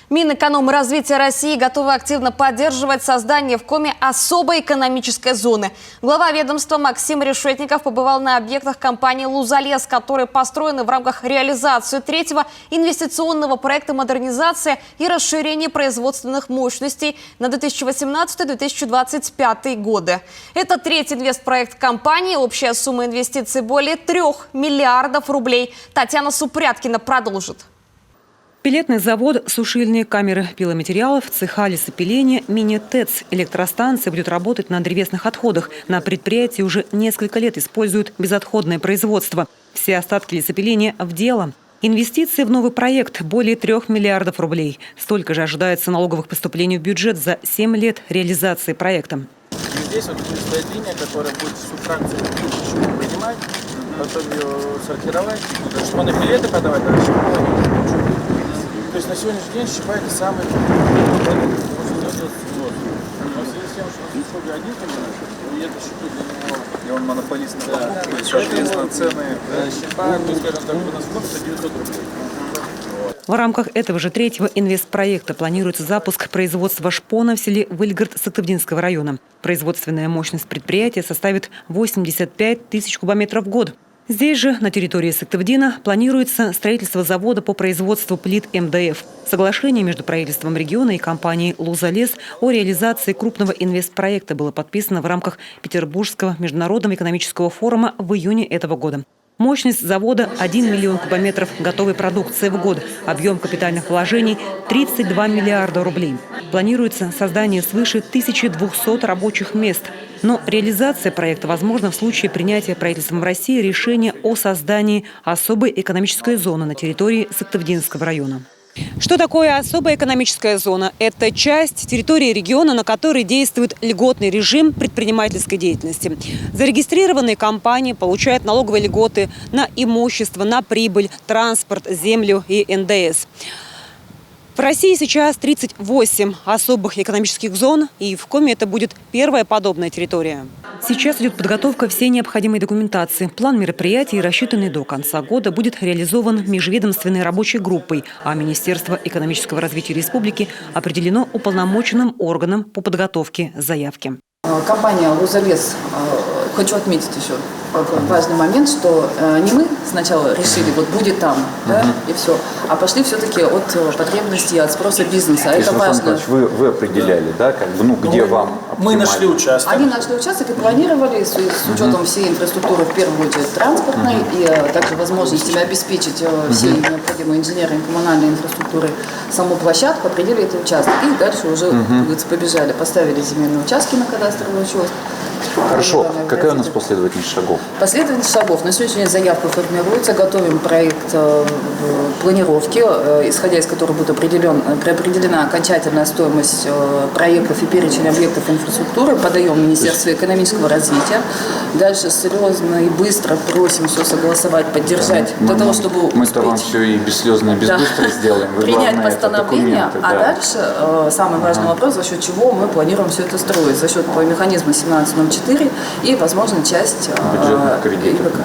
Минэкономразвития России готовы активно поддерживать создание в Коми особой экономической зоны. Глава ведомства Максим Решетников побывал на объектах компании «Лузалес», которые построены в рамках реализации третьего инвестиционного проекта модернизации и расширения производственных мощностей на 2018-2025 годы. Это третий инвестпроект компании. Общая сумма инвестиций более 3 миллиардов рублей. Татьяна Супряткина продолжит. Пелетный завод, сушильные камеры пиломатериалов, цеха лесопиления, мини-ТЭЦ. Электростанция будет работать на древесных отходах. На предприятии уже несколько лет используют безотходное производство. Все остатки лесопиления в дело. Инвестиции в новый проект – более 3 миллиардов рублей. Столько же ожидается налоговых поступлений в бюджет за 7 лет реализации проекта. И здесь вот будет стоять линия, которая будет всю фракцию принимать, потом ее сортировать, шпаны-пилеты подавать, то есть на сегодняшний день щипает самый продукт. Один и это щипы для него. И он монополист на покупку, и, соответственно, цены щипа, ну, скажем так, у нас кофе 900 рублей. В рамках этого же третьего инвестпроекта планируется запуск производства шпона в селе Выльград Сыктывдинского района. Производственная мощность предприятия составит 85 тысяч кубометров в год. Здесь же, на территории Сыктывдина, планируется строительство завода по производству плит МДФ. Соглашение между правительством региона и компанией «Лузалес» о реализации крупного инвестпроекта было подписано в рамках Петербургского международного экономического форума в июне этого года. Мощность завода – 1 миллион кубометров готовой продукции в год. Объем капитальных вложений – 32 миллиарда рублей. Планируется создание свыше 1200 рабочих мест. Но реализация проекта возможна в случае принятия правительством России решения о создании особой экономической зоны на территории Сыктывдинского района. Что такое особая экономическая зона? Это часть территории региона, на которой действует льготный режим предпринимательской деятельности. Зарегистрированные компании получают налоговые льготы на имущество, на прибыль, транспорт, землю и НДС. В России сейчас 38 особых экономических зон, и в Коми это будет первая подобная территория. Сейчас идет подготовка всей необходимой документации. План мероприятий, рассчитанный до конца года, будет реализован межведомственной рабочей группой, а Министерство экономического развития республики определено уполномоченным органом по подготовке заявки. Компания «Лузалес», хочу отметить еще важный момент, что не мы сначала решили, вот будет там, да, и все, а пошли все-таки от потребностей, от спроса бизнеса. Это важно. Вы определяли, да, как бы, ну, где вам мы нашли участок. Они нашли участок и планировали с учетом всей инфраструктуры, в первую очередь транспортной, и также возможностями обеспечить всей необходимой инженерной и коммунальной инфраструктурой саму площадку, определили этот участок. И дальше уже побежали, поставили земельные участки на кадастровый учет. Хорошо. Какая у нас последовательность шагов? Последовательность шагов. На сегодняшний день заявка формируется, готовим проект планировки, исходя из которого будет определена окончательная стоимость проектов и перечень объектов инфраструктуры, подаем в Министерство экономического развития. Дальше серьезно и быстро просим все согласовать, поддержать, для того, чтобы мы-то вам все и бесслезно, и безбыстро сделаем. Принять постановление, а дальше самый важный вопрос, за счет чего мы планируем все это строить. За счет механизма 1704 и, возможно, часть ИВК.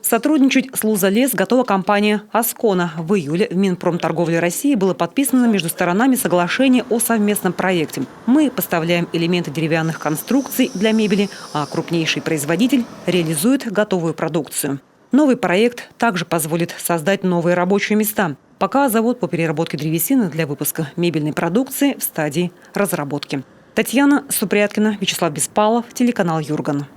Сотрудничать с «Лузалес» готова компания «Аскона». В июле в Минпромторговли России было подписано между сторонами соглашение о совместном проекте. Мы поставляем элементы деревянных конструкций для мебели, а крупнейший производитель реализует готовую продукцию. Новый проект также позволит создать новые рабочие места. Пока завод по переработке древесины для выпуска мебельной продукции в стадии разработки. Татьяна Супряткина, Вячеслав Беспалов, телеканал «Юрган».